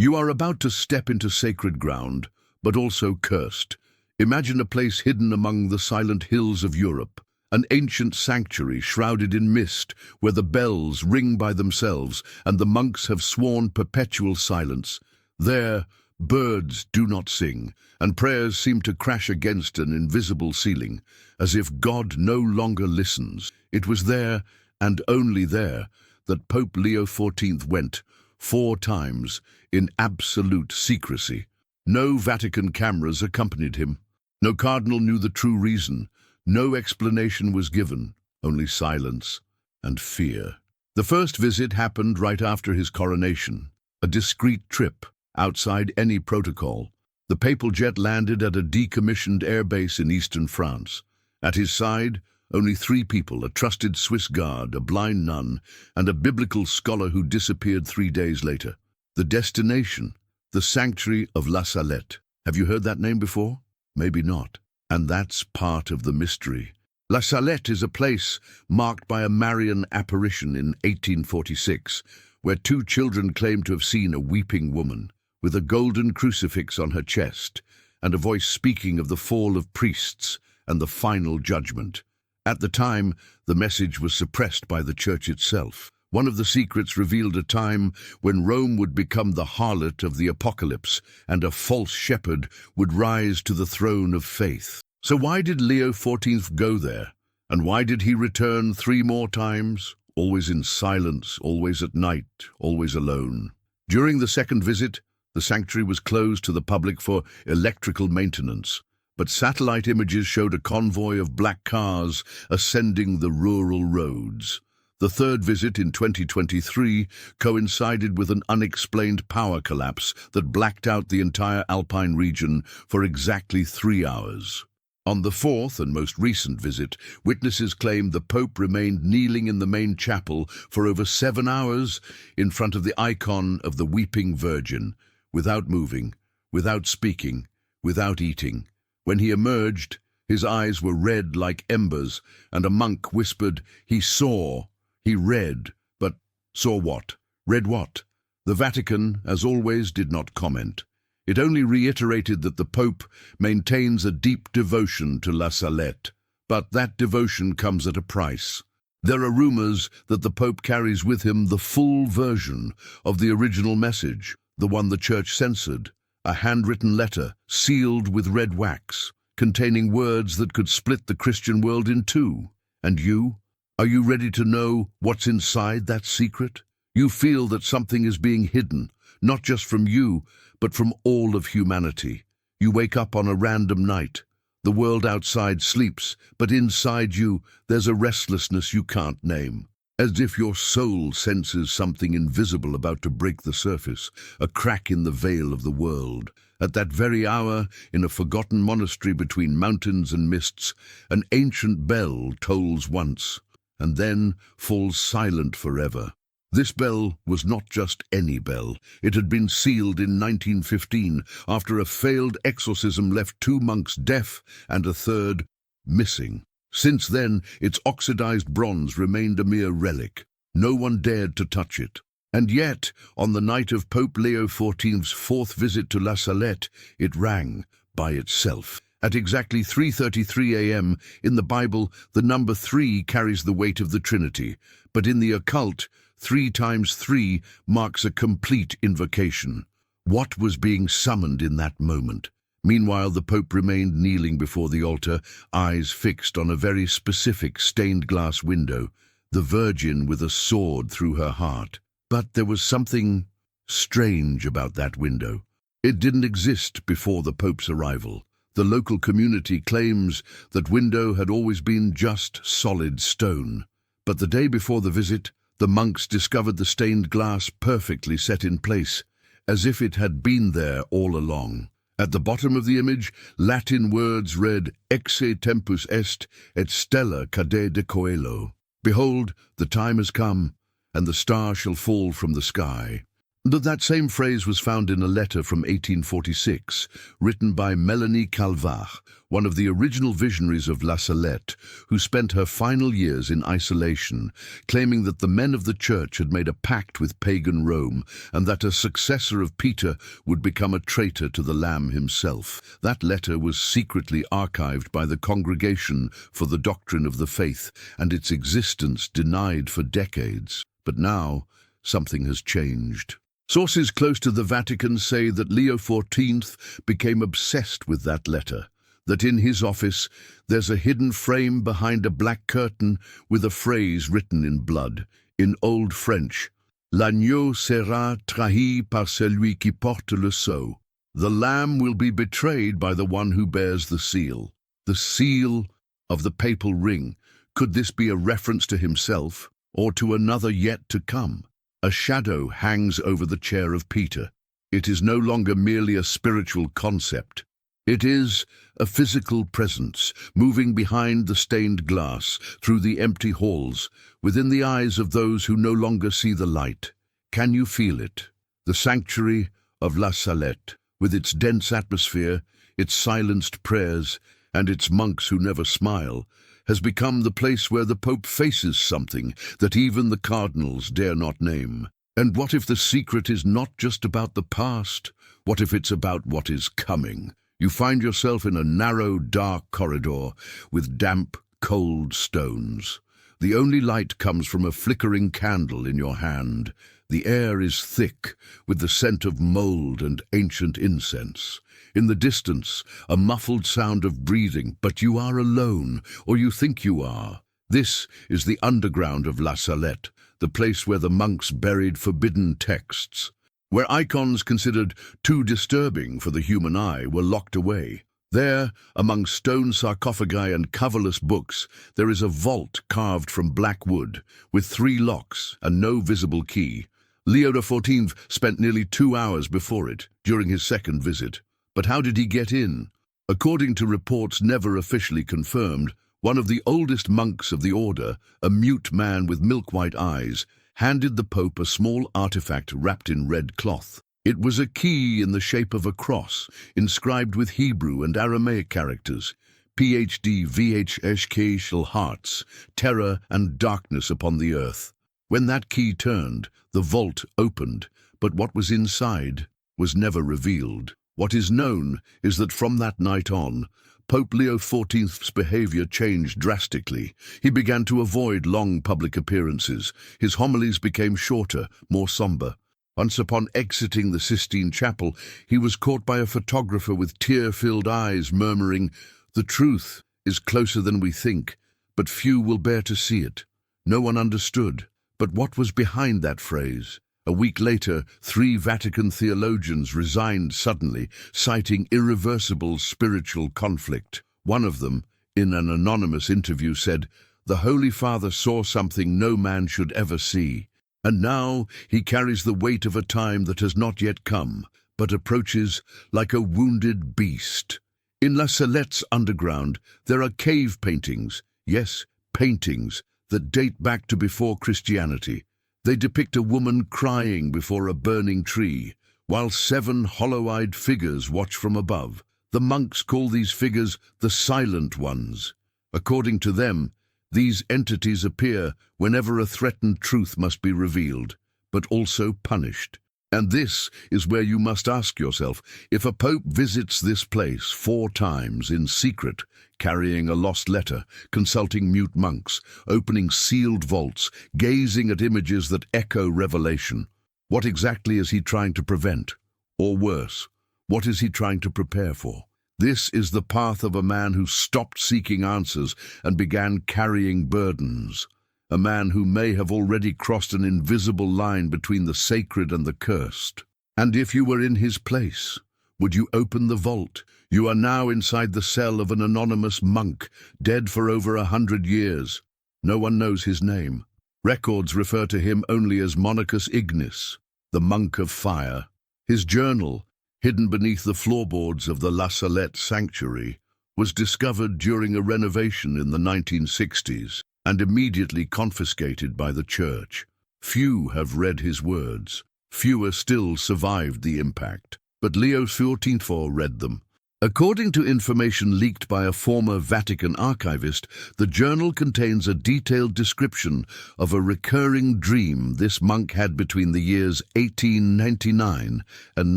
You are about to step into sacred ground, but also cursed. Imagine a place hidden among the silent hills of Europe, an ancient sanctuary shrouded in mist where the bells ring by themselves and the monks have sworn perpetual silence. There, birds do not sing, and prayers seem to crash against an invisible ceiling, as if God no longer listens. It was there, and only there, that Pope Leo XIV went, 4 times, in absolute secrecy. No Vatican cameras accompanied him. No cardinal knew the true reason. No explanation was given, only silence and fear. The first visit happened right after his coronation, a discreet trip outside any protocol. The papal jet landed at a decommissioned airbase in eastern France. At his side, only 3 people, a trusted Swiss guard, a blind nun, and a biblical scholar who disappeared 3 days later. The destination, the sanctuary of La Salette. Have you heard that name before? Maybe not. And that's part of the mystery. La Salette is a place marked by a Marian apparition in 1846, where 2 children claim to have seen a weeping woman with a golden crucifix on her chest and a voice speaking of the fall of priests and the final judgment. At the time, the message was suppressed by the church itself. One of the secrets revealed a time when Rome would become the harlot of the apocalypse and a false shepherd would rise to the throne of faith. So why did Leo XIV go there? And why did he return 3 more times? Always in silence, always at night, always alone. During the second visit, the sanctuary was closed to the public for electrical maintenance, but satellite images showed a convoy of black cars ascending the rural roads. The third visit in 2023 coincided with an unexplained power collapse that blacked out the entire Alpine region for exactly 3 hours. On the fourth and most recent visit, witnesses claimed the Pope remained kneeling in the main chapel for over 7 hours in front of the icon of the Weeping Virgin, without moving, without speaking, without eating. When he emerged, his eyes were red like embers, and a monk whispered, "He saw." He read, but saw what? Read what? The Vatican, as always, did not comment. It only reiterated that the Pope maintains a deep devotion to La Salette, but that devotion comes at a price. There are rumors that the Pope carries with him the full version of the original message, the one the Church censored, a handwritten letter sealed with red wax, containing words that could split the Christian world in 2. And you? Are you ready to know what's inside that secret? You feel that something is being hidden, not just from you, but from all of humanity. You wake up on a random night. The world outside sleeps, but inside you, there's a restlessness you can't name. As if your soul senses something invisible about to break the surface, a crack in the veil of the world. At that very hour, in a forgotten monastery between mountains and mists, an ancient bell tolls once, and then falls silent forever. This bell was not just any bell. It had been sealed in 1915 after a failed exorcism left 2 monks deaf and a third missing. Since then, its oxidized bronze remained a mere relic. No one dared to touch it. And yet, on the night of Pope Leo XIV's 4th visit to La Salette, it rang by itself. At exactly 3:33 a.m., in the Bible, the number 3 carries the weight of the Trinity, but in the occult, 3 times 3 marks a complete invocation. What was being summoned in that moment? Meanwhile, the Pope remained kneeling before the altar, eyes fixed on a very specific stained glass window, the Virgin with a sword through her heart. But there was something strange about that window. It didn't exist before the Pope's arrival. The local community claims that window had always been just solid stone. But the day before the visit, the monks discovered the stained glass perfectly set in place, as if it had been there all along. At the bottom of the image, Latin words read, "Exe tempus est, et stella cade de coelo." Behold, the time has come, and the star shall fall from the sky. That same phrase was found in a letter from 1846, written by Mélanie Calvat, one of the original visionaries of La Salette, who spent her final years in isolation, claiming that the men of the church had made a pact with pagan Rome and that a successor of Peter would become a traitor to the Lamb himself. That letter was secretly archived by the Congregation for the Doctrine of the Faith and its existence denied for decades. But now, something has changed. Sources close to the Vatican say that Leo XIV became obsessed with that letter, that in his office there's a hidden frame behind a black curtain with a phrase written in blood, in Old French, "L'agneau sera trahi par celui qui porte le sceau." The lamb will be betrayed by the one who bears the seal of the papal ring. Could this be a reference to himself, or to another yet to come? A shadow hangs over the chair of Peter. It is no longer merely a spiritual concept. It is a physical presence, moving behind the stained glass, through the empty halls, within the eyes of those who no longer see the light. Can you feel it? The sanctuary of La Salette, with its dense atmosphere, its silenced prayers, and its monks who never smile, has become the place where the Pope faces something that even the cardinals dare not name. And what if the secret is not just about the past? What if it's about what is coming? You find yourself in a narrow, dark corridor with damp, cold stones. The only light comes from a flickering candle in your hand. The air is thick with the scent of mold and ancient incense. In the distance, a muffled sound of breathing, but you are alone, or you think you are. This is the underground of La Salette, the place where the monks buried forbidden texts, where icons considered too disturbing for the human eye were locked away. There, among stone sarcophagi and coverless books, there is a vault carved from black wood, with 3 locks and no visible key. Leo XIV spent nearly 2 hours before it, during his second visit. But how did he get in? According to reports never officially confirmed, one of the oldest monks of the order, a mute man with milk-white eyes, handed the Pope a small artifact wrapped in red cloth. It was a key in the shape of a cross, inscribed with Hebrew and Aramaic characters, PhD VHSK hearts, terror and darkness upon the earth. When that key turned, the vault opened, but what was inside was never revealed. What is known is that from that night on, Pope Leo XIV's behavior changed drastically. He began to avoid long public appearances. His homilies became shorter, more somber. Once upon exiting the Sistine Chapel, he was caught by a photographer with tear-filled eyes murmuring, "The truth is closer than we think, but few will bear to see it." No one understood. But what was behind that phrase? A week later, 3 Vatican theologians resigned suddenly, citing irreversible spiritual conflict. One of them, in an anonymous interview, said, "The Holy Father saw something no man should ever see, and now he carries the weight of a time that has not yet come, but approaches like a wounded beast." In La Salette's underground, there are cave paintings, yes, paintings, that date back to before Christianity. They depict a woman crying before a burning tree, while 7 hollow-eyed figures watch from above. The monks call these figures the Silent Ones. According to them, these entities appear whenever a threatened truth must be revealed, but also punished. And this is where you must ask yourself, if a pope visits this place 4 times in secret, carrying a lost letter, consulting mute monks, opening sealed vaults, gazing at images that echo revelation, what exactly is he trying to prevent? Or worse, what is he trying to prepare for? This is the path of a man who stopped seeking answers and began carrying burdens. A man who may have already crossed an invisible line between the sacred and the cursed. And if you were in his place, would you open the vault? You are now inside the cell of an anonymous monk, dead for over 100 years. No one knows his name. Records refer to him only as Monachus Ignis, the monk of fire. His journal, hidden beneath the floorboards of the La Salette sanctuary, was discovered during a renovation in the 1960s. And immediately confiscated by the church. Few have read his words. Fewer still survived the impact, but Leo XIV read them. According to information leaked by a former Vatican archivist, the journal contains a detailed description of a recurring dream this monk had between the years 1899 and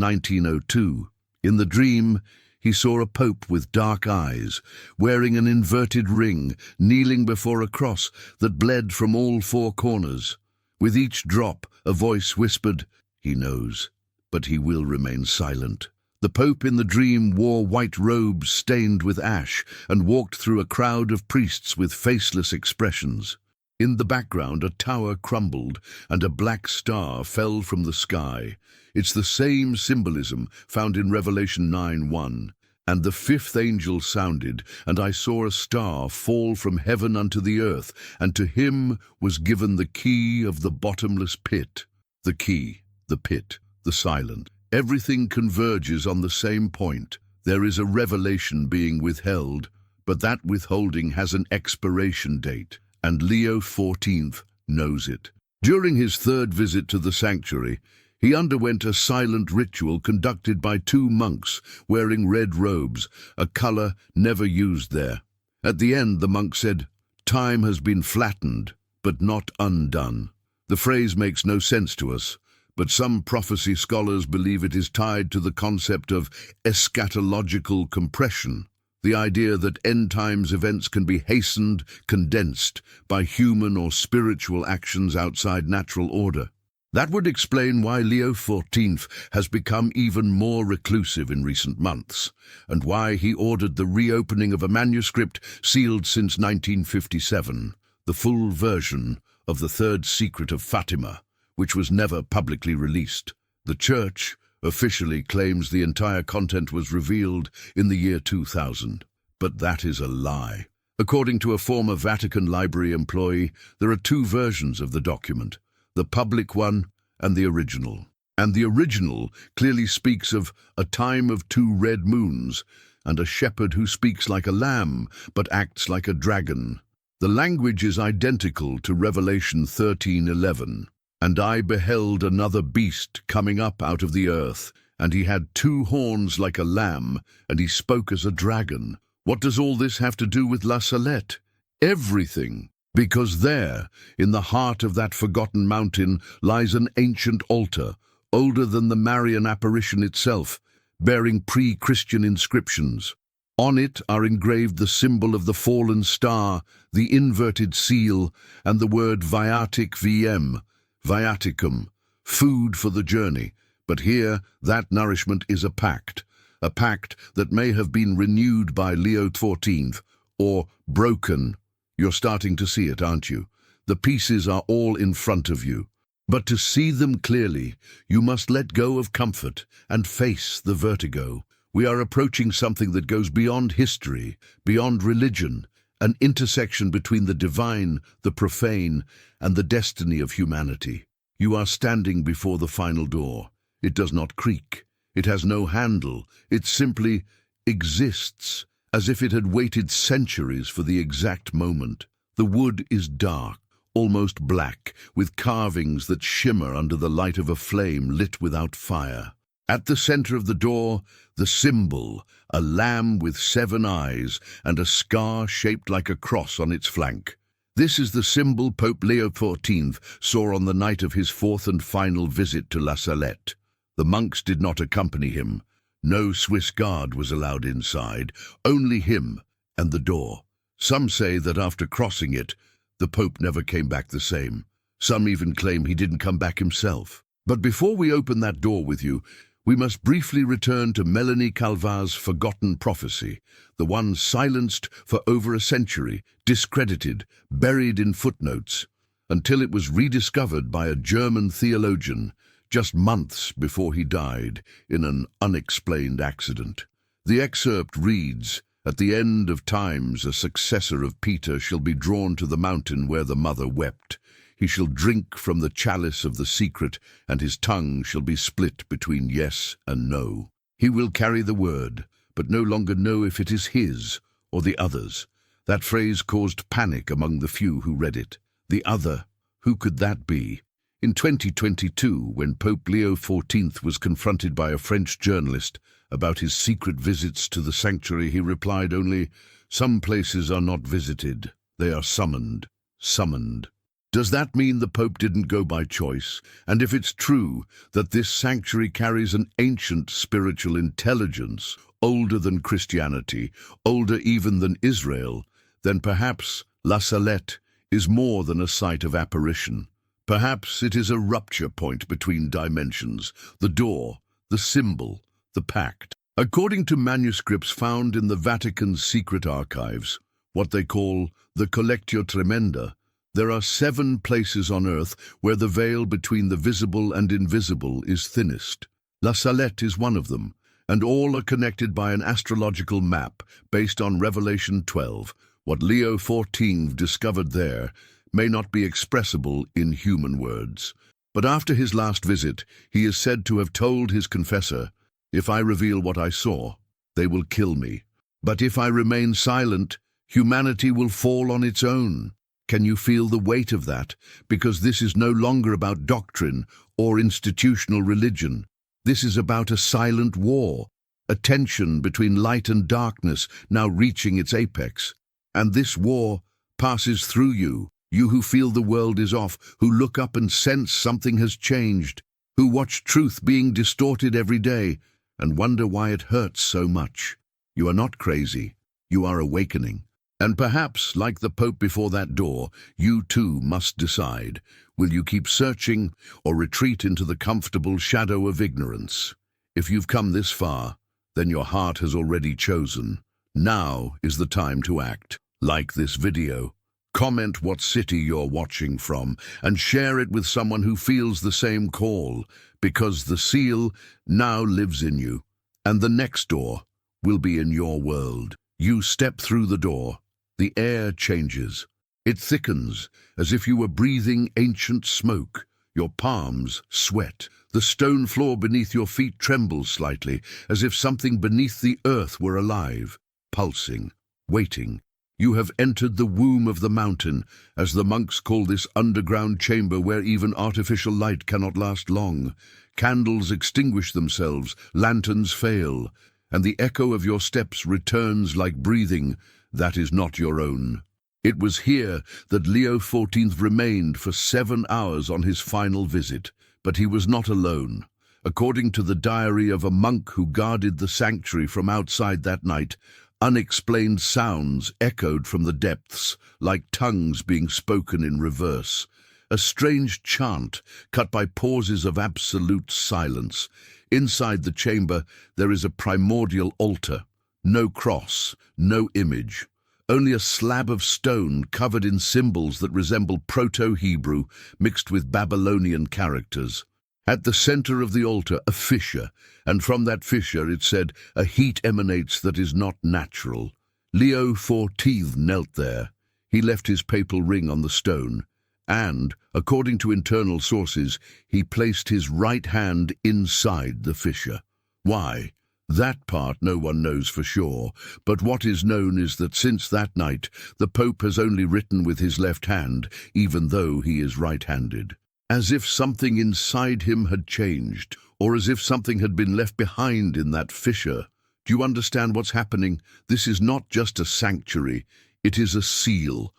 1902. In the dream, he saw a pope with dark eyes, wearing an inverted ring, kneeling before a cross that bled from all four corners. With each drop, a voice whispered, "He knows, but he will remain silent." The Pope in the dream wore white robes stained with ash and walked through a crowd of priests with faceless expressions. In the background, a tower crumbled and a black star fell from the sky. It's the same symbolism found in Revelation 9:1. "And the fifth angel sounded, and I saw a star fall from heaven unto the earth, and to him was given the key of the bottomless pit." The key, the pit, the silent. Everything converges on the same point. There is a revelation being withheld, but that withholding has an expiration date, and Leo XIV knows it. During his third visit to the sanctuary, he underwent a silent ritual conducted by two monks wearing red robes, a color never used there. At the end, the monk said, "Time has been flattened, but not undone." The phrase makes no sense to us, but some prophecy scholars believe it is tied to the concept of eschatological compression, the idea that end times events can be hastened, condensed by human or spiritual actions outside natural order. That would explain why Leo XIV has become even more reclusive in recent months, and why he ordered the reopening of a manuscript sealed since 1957, the full version of the Third Secret of Fatima, which was never publicly released. The Church officially claims the entire content was revealed in the year 2000, but that is a lie. According to a former Vatican library employee, there are two versions of the document, the public one and the original. And the original clearly speaks of a time of two red moons and a shepherd who speaks like a lamb but acts like a dragon. The language is identical to Revelation 13:11. "And I beheld another beast coming up out of the earth, and he had two horns like a lamb, and he spoke as a dragon." What does all this have to do with La Salette? Everything. Because there, in the heart of that forgotten mountain, lies an ancient altar, older than the Marian apparition itself, bearing pre-Christian inscriptions. On it are engraved the symbol of the fallen star, the inverted seal, and the word Viatic VM, Viaticum, food for the journey. But here, that nourishment is a pact that may have been renewed by Leo XIV, or broken. You're starting to see it, aren't you? The pieces are all in front of you. But to see them clearly, you must let go of comfort and face the vertigo. We are approaching something that goes beyond history, beyond religion, an intersection between the divine, the profane, and the destiny of humanity. You are standing before the final door. It does not creak. It has no handle. It simply exists, as if it had waited centuries for the exact moment. The wood is dark, almost black, with carvings that shimmer under the light of a flame lit without fire. At the center of the door, the symbol, a lamb with 7 eyes and a scar shaped like a cross on its flank. This is the symbol Pope Leo XIV saw on the night of his fourth and final visit to La Salette. The monks did not accompany him. No Swiss guard was allowed inside, only him and the door. Some say that after crossing it, the Pope never came back the same. Some even claim he didn't come back himself. But before we open that door with you, we must briefly return to Melanie Calvar's forgotten prophecy, the one silenced for over a century, discredited, buried in footnotes, until it was rediscovered by a German theologian just months before he died in an unexplained accident. The excerpt reads, "At the end of times a successor of Peter shall be drawn to the mountain where the mother wept. He shall drink from the chalice of the secret, and his tongue shall be split between yes and no. He will carry the word, but no longer know if it is his or the other's." That phrase caused panic among the few who read it. The other, who could that be? In 2022, when Pope Leo XIV was confronted by a French journalist about his secret visits to the sanctuary, he replied only, "Some places are not visited, they are summoned." Summoned. Does that mean the Pope didn't go by choice? And if it's true that this sanctuary carries an ancient spiritual intelligence, older than Christianity, older even than Israel, then perhaps La Salette is more than a site of apparition. Perhaps it is a rupture point between dimensions, the door, the symbol, the pact. According to manuscripts found in the Vatican's secret archives, what they call the Collectio Tremenda, there are 7 places on earth where the veil between the visible and invisible is thinnest. La Salette is one of them, and all are connected by an astrological map based on Revelation 12. What Leo XIV discovered there may not be expressible in human words. But after his last visit, he is said to have told his confessor, "If I reveal what I saw, they will kill me. But if I remain silent, humanity will fall on its own." Can you feel the weight of that? Because this is no longer about doctrine or institutional religion. This is about a silent war, a tension between light and darkness now reaching its apex. And this war passes through you, you who feel the world is off, who look up and sense something has changed, who watch truth being distorted every day and wonder why it hurts so much. You are not crazy, you are awakening. And perhaps, like the Pope before that door, you too must decide. Will you keep searching or retreat into the comfortable shadow of ignorance? If you've come this far, then your heart has already chosen. Now is the time to act. Like this video, comment what city you're watching from, and share it with someone who feels the same call, because the seal now lives in you, and the next door will be in your world. You step through the door. The air changes. It thickens, as if you were breathing ancient smoke. Your palms sweat. The stone floor beneath your feet trembles slightly, as if something beneath the earth were alive, pulsing, waiting. You have entered the womb of the mountain, as the monks call this underground chamber where even artificial light cannot last long. Candles extinguish themselves, lanterns fail, and the echo of your steps returns like breathing that is not your own. It was here that Leo XIV remained for 7 hours on his final visit, but he was not alone. According to the diary of a monk who guarded the sanctuary from outside that night, unexplained sounds echoed from the depths, like tongues being spoken in reverse. A strange chant, cut by pauses of absolute silence. Inside the chamber, there is a primordial altar. No cross, no image. Only a slab of stone covered in symbols that resemble Proto-Hebrew mixed with Babylonian characters. At the center of the altar, a fissure, and from that fissure, it said, a heat emanates that is not natural. Leo XIV knelt there. He left his papal ring on the stone, and, according to internal sources, he placed his right hand inside the fissure. Why? That part no one knows for sure, but what is known is that since that night, the Pope has only written with his left hand, even though he is right-handed. As if something inside him had changed, or as if something had been left behind in that fissure. Do you understand what's happening? This is not just a sanctuary, it is a seal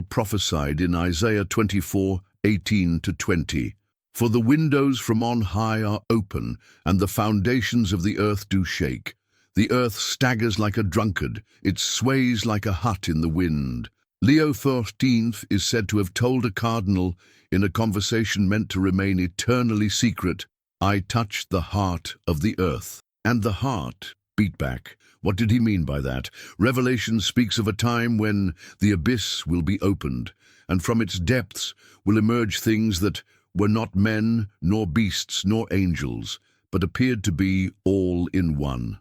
prophesied in Isaiah 24:18-20. For the windows from on high are open, and the foundations of the earth do shake. The earth staggers like a drunkard, it sways like a hut in the wind. Leo XIV is said to have told a cardinal, in a conversation meant to remain eternally secret, "I touched the heart of the earth." And the heart beat back. What did he mean by that? Revelation speaks of a time when the abyss will be opened, and from its depths will emerge things that were not men, nor beasts, nor angels, but appeared to be all in one.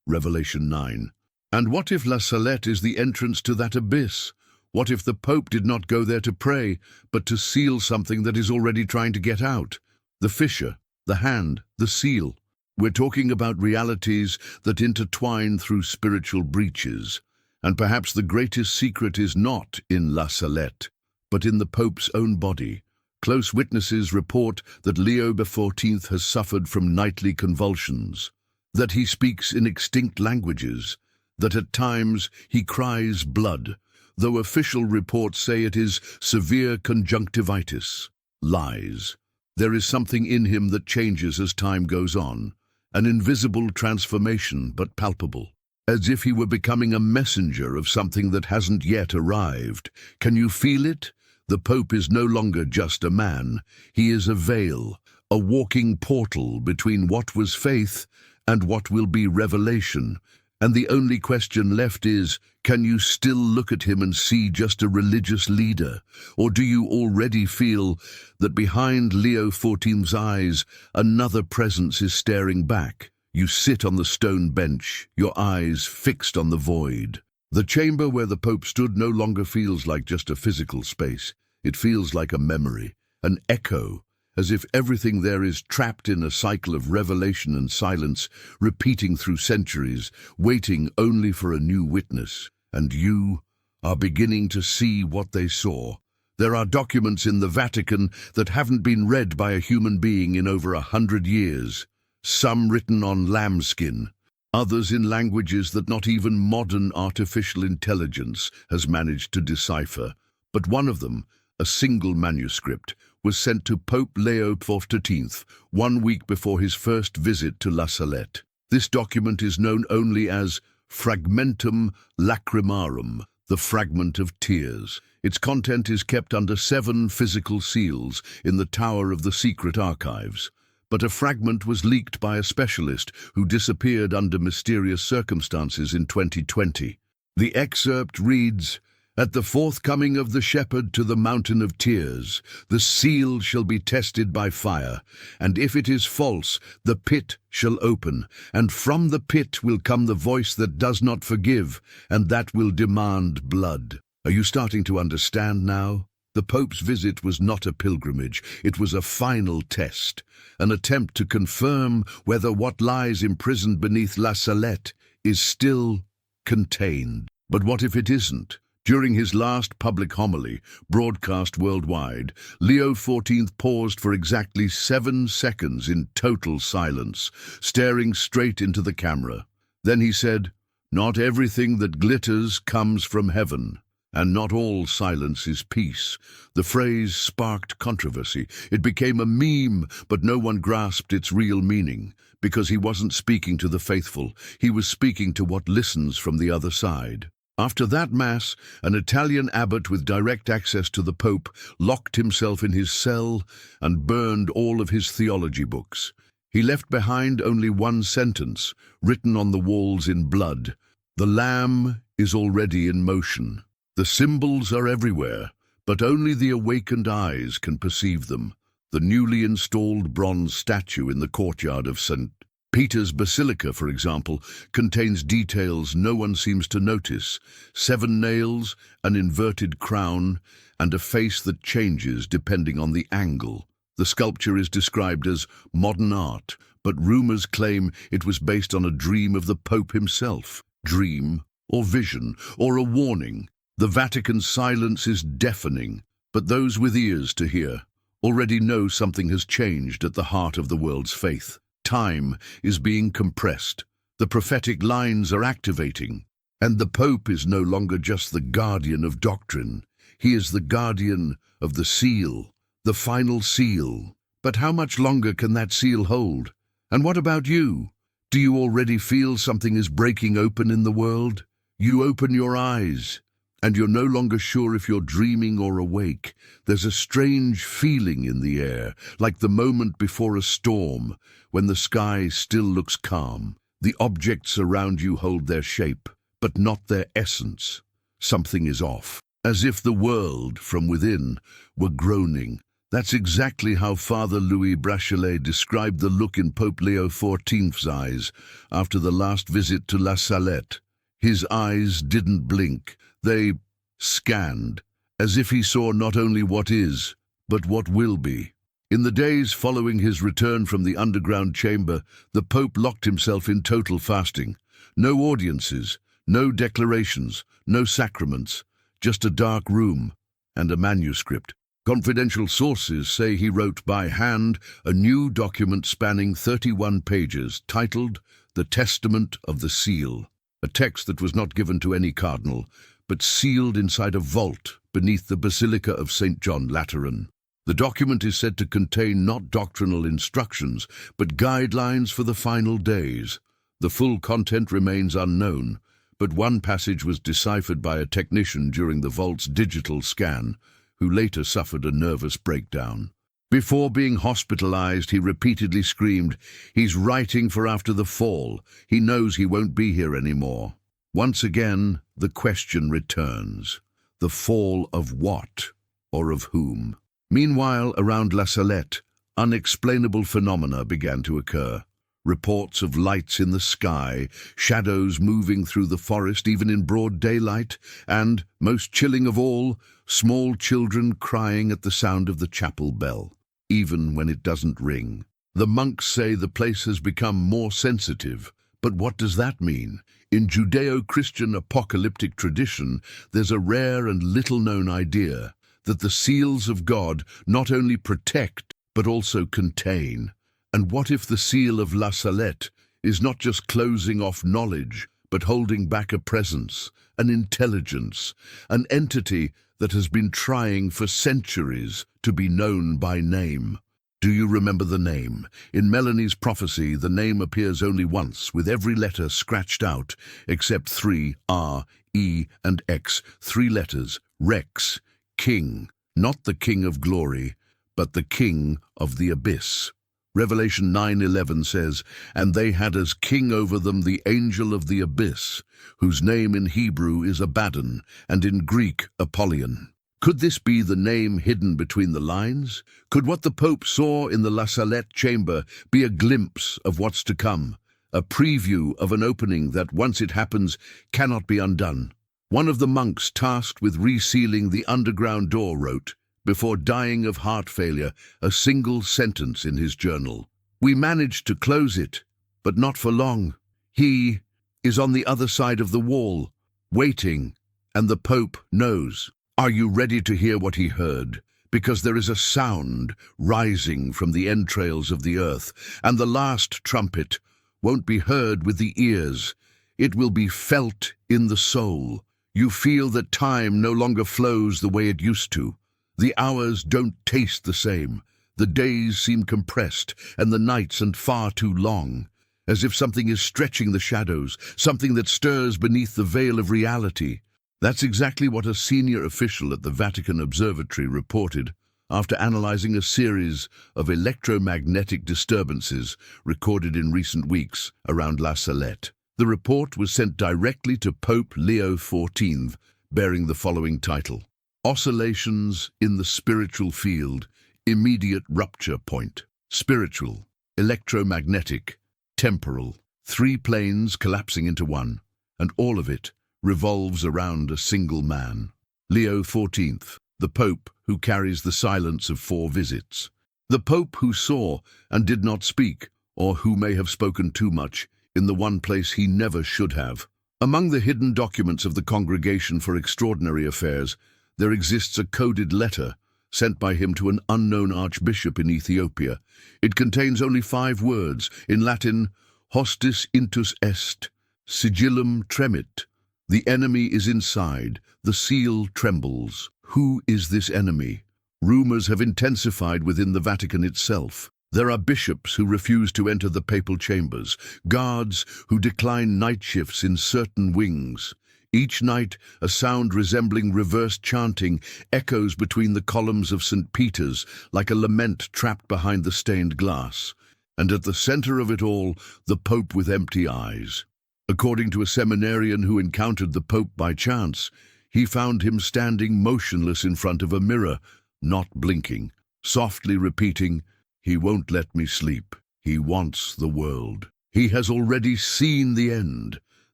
Revelation 9. And what if La Salette is the entrance to that abyss? What if the Pope did not go there to pray, but to seal something that is already trying to get out? The fissure, the hand, the seal. We're talking about realities that intertwine through spiritual breaches. And perhaps the greatest secret is not in La Salette, but in the Pope's own body, Close witnesses report that Leo XIV has suffered from nightly convulsions, that he speaks in extinct languages, that at times he cries blood, though official reports say it is severe conjunctivitis. Lies. There is something in him that changes as time goes on, an invisible transformation but palpable, as if he were becoming a messenger of something that hasn't yet arrived. Can you feel it? The Pope is no longer just a man. He is a veil, a walking portal between what was faith and what will be revelation. And the only question left is, can you still look at him and see just a religious leader? Or do you already feel that behind Leo XIV's eyes, another presence is staring back? You sit on the stone bench, your eyes fixed on the void. The chamber where the Pope stood no longer feels like just a physical space. It feels like a memory, an echo, as if everything there is trapped in a cycle of revelation and silence, repeating through centuries, waiting only for a new witness. And you are beginning to see what they saw. There are documents in the Vatican that haven't been read by a human being in over 100 years, some written on lambskin, others in languages that not even modern artificial intelligence has managed to decipher. But one of them, a single manuscript, was sent to Pope Leo XIV 1 week before his first visit to La Salette. This document is known only as Fragmentum Lacrimarum, the fragment of tears. Its content is kept under 7 physical seals in the Tower of the Secret Archives. But a fragment was leaked by a specialist who disappeared under mysterious circumstances in 2020. The excerpt reads, "At the forthcoming of the shepherd to the mountain of tears, the seal shall be tested by fire, and if it is false, the pit shall open, and from the pit will come the voice that does not forgive, and that will demand blood." Are you starting to understand now? The Pope's visit was not a pilgrimage, it was a final test, an attempt to confirm whether what lies imprisoned beneath La Salette is still contained. But what if it isn't? During his last public homily, broadcast worldwide, Leo XIV paused for exactly 7 seconds in total silence, staring straight into the camera. Then he said, "Not everything that glitters comes from heaven, and not all silence is peace." The phrase sparked controversy. It became a meme, but no one grasped its real meaning, because he wasn't speaking to the faithful. He was speaking to what listens from the other side. After that mass, an Italian abbot with direct access to the Pope locked himself in his cell and burned all of his theology books. He left behind only one sentence, written on the walls in blood: "The Lamb is already in motion." The symbols are everywhere, but only the awakened eyes can perceive them. The newly installed bronze statue in the courtyard of St. Peter's Basilica, for example, contains details no one seems to notice: 7 nails, an inverted crown, and a face that changes depending on the angle. The sculpture is described as modern art, but rumors claim it was based on a dream of the Pope himself. Dream, or vision, or a warning. The Vatican's silence is deafening, but those with ears to hear already know something has changed at the heart of the world's faith. Time is being compressed, the prophetic lines are activating, and the Pope is no longer just the guardian of doctrine. He is the guardian of the seal, the final seal. But how much longer can that seal hold? And what about you? Do you already feel something is breaking open in the world? You open your eyes, and you're no longer sure if you're dreaming or awake. There's a strange feeling in the air, like the moment before a storm, when the sky still looks calm. The objects around you hold their shape, but not their essence. Something is off, as if the world, from within, were groaning. That's exactly how Father Louis Brachelet described the look in Pope Leo XIV's eyes after the last visit to La Salette. His eyes didn't blink. They scanned, as if he saw not only what is, but what will be. In the days following his return from the underground chamber, the Pope locked himself in total fasting. No audiences, no declarations, no sacraments, just a dark room and a manuscript. Confidential sources say he wrote by hand a new document spanning 31 pages titled The Testament of the Seal, a text that was not given to any cardinal, but sealed inside a vault beneath the Basilica of St. John Lateran. The document is said to contain not doctrinal instructions, but guidelines for the final days. The full content remains unknown, but one passage was deciphered by a technician during the vault's digital scan, who later suffered a nervous breakdown. Before being hospitalized, he repeatedly screamed, "He's writing for after the fall. He knows he won't be here anymore." Once again, the question returns. The fall of what, or of whom? Meanwhile, around La Salette, unexplainable phenomena began to occur. Reports of lights in the sky, shadows moving through the forest even in broad daylight, and, most chilling of all, small children crying at the sound of the chapel bell, even when it doesn't ring. The monks say the place has become more sensitive, but what does that mean? In Judeo-Christian apocalyptic tradition, there's a rare and little-known idea that the seals of God not only protect, but also contain. And what if the seal of La Salette is not just closing off knowledge, but holding back a presence, an intelligence, an entity that has been trying for centuries to be known by name? Do you remember the name? In Melanie's prophecy, the name appears only once, with every letter scratched out, except 3, R, E, and X, 3 letters, Rex, King, not the King of glory, but the King of the abyss. Revelation 9:11 says, "And they had as king over them the angel of the abyss, whose name in Hebrew is Abaddon, and in Greek Apollyon." Could this be the name hidden between the lines? Could what the Pope saw in the La Salette chamber be a glimpse of what's to come, a preview of an opening that, once it happens, cannot be undone? One of the monks tasked with resealing the underground door wrote, before dying of heart failure, a single sentence in his journal. "We managed to close it, but not for long. He is on the other side of the wall, waiting, and the Pope knows." Are you ready to hear what he heard? Because there is a sound rising from the entrails of the earth, and the last trumpet won't be heard with the ears. It will be felt in the soul. You feel that time no longer flows the way it used to. The hours don't taste the same. The days seem compressed, and the nights and far too long, as if something is stretching the shadows, something that stirs beneath the veil of reality. That's exactly what a senior official at the Vatican Observatory reported after analyzing a series of electromagnetic disturbances recorded in recent weeks around La Salette. The report was sent directly to Pope Leo XIV, bearing the following title: Oscillations in the Spiritual Field, Immediate Rupture Point. Spiritual, electromagnetic, temporal, 3 planes collapsing into one, and all of it revolves around a single man. Leo XIV, the Pope who carries the silence of 4 visits. The Pope who saw and did not speak, or who may have spoken too much, in the one place he never should have. Among the hidden documents of the Congregation for Extraordinary Affairs, there exists a coded letter sent by him to an unknown archbishop in Ethiopia. It contains only 5 words, in Latin, "Hostis intus est, sigillum tremit." The enemy is inside, the seal trembles. Who is this enemy? Rumors have intensified within the Vatican itself. There are bishops who refuse to enter the papal chambers, guards who decline night shifts in certain wings. Each night, a sound resembling reverse chanting echoes between the columns of St. Peter's like a lament trapped behind the stained glass. And at the center of it all, the Pope with empty eyes. According to a seminarian who encountered the Pope by chance, he found him standing motionless in front of a mirror, not blinking, softly repeating, "He won't let me sleep. He wants the world. He has already seen the end."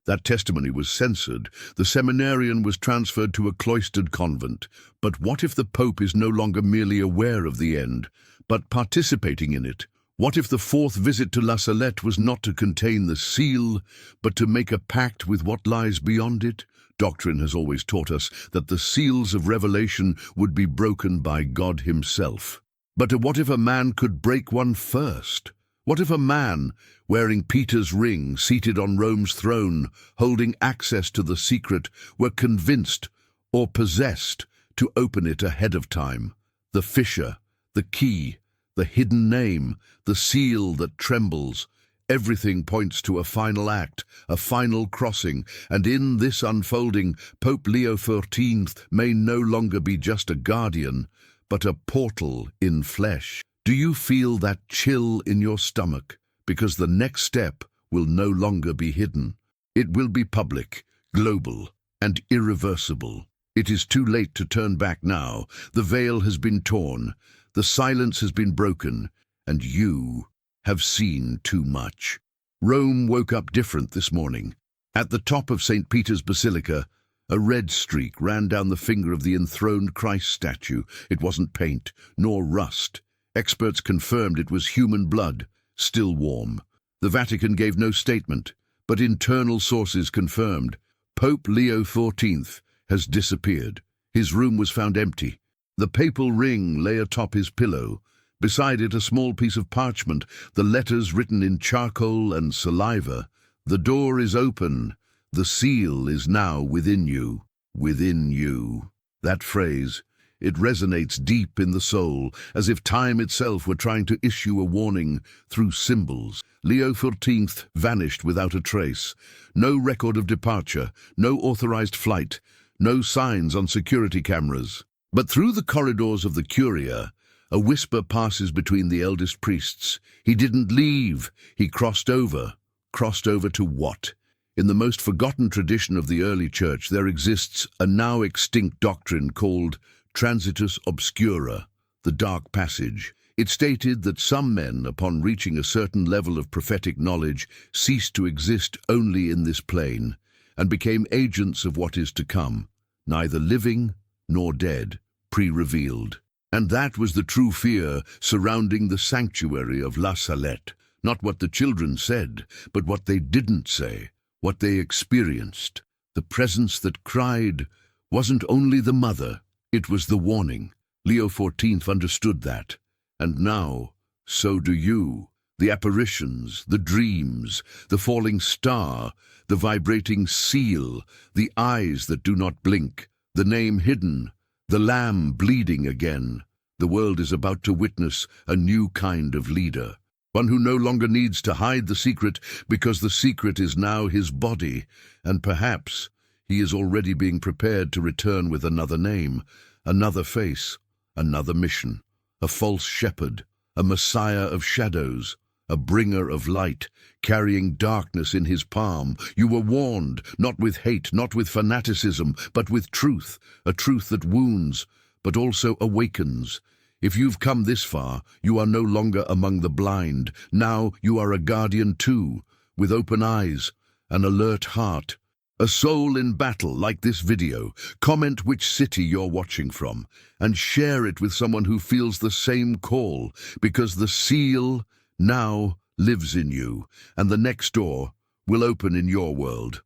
That testimony was censored. The seminarian was transferred to a cloistered convent. But what if the Pope is no longer merely aware of the end, but participating in it? What if the 4th visit to La Salette was not to contain the seal, but to make a pact with what lies beyond it, Doctrine has always taught us that the seals of revelation would be broken by God himself. But what if a man could break one first? What if a man, wearing Peter's ring, seated on Rome's throne, holding access to the secret, were convinced or possessed to open it ahead of time? The fissure, the key, the hidden name, the seal that trembles, everything points to a final act, a final crossing, and in this unfolding, Pope Leo XIV may no longer be just a guardian, but a portal in flesh. Do you feel that chill in your stomach? Because the next step will no longer be hidden. It will be public, global, and irreversible. It is too late to turn back now. The veil has been torn, the silence has been broken, and you have seen too much. Rome woke up different this morning. At the top of St. Peter's Basilica, a red streak ran down the finger of the enthroned Christ statue. It wasn't paint, nor rust. Experts confirmed it was human blood, still warm. The Vatican gave no statement, but internal sources confirmed. Pope Leo XIV has disappeared. His room was found empty. The papal ring lay atop his pillow. Beside it, a small piece of parchment, the letters written in charcoal and saliva. The door is open. The seal is now within you. Within you. That phrase, it resonates deep in the soul, as if time itself were trying to issue a warning through symbols. Leo XIV vanished without a trace. No record of departure, no authorized flight, no signs on security cameras. But through the corridors of the Curia, a whisper passes between the eldest priests. He didn't leave. He crossed over. Crossed over to what? In the most forgotten tradition of the early church, there exists a now extinct doctrine called Transitus Obscura, the dark passage. It stated that some men, upon reaching a certain level of prophetic knowledge, ceased to exist only in this plane, and became agents of what is to come, neither living nor dead, pre-revealed. And that was the true fear surrounding the sanctuary of La Salette. Not what the children said, but what they didn't say, what they experienced. The presence that cried wasn't only the mother, it was the warning. Leo XIV understood that. And now, so do you. The apparitions, the dreams, the falling star, the vibrating seal, the eyes that do not blink, the name hidden, the lamb bleeding again. The world is about to witness a new kind of leader, one who no longer needs to hide the secret because the secret is now his body, and perhaps he is already being prepared to return with another name, another face, another mission, a false shepherd, a messiah of shadows, a bringer of light, carrying darkness in his palm. You were warned, not with hate, not with fanaticism, but with truth, a truth that wounds, but also awakens. If you've come this far, you are no longer among the blind. Now you are a guardian too, with open eyes, an alert heart, a soul in battle like this video. Comment which city you're watching from, and share it with someone who feels the same call, because the seal now lives in you, and the next door will open in your world.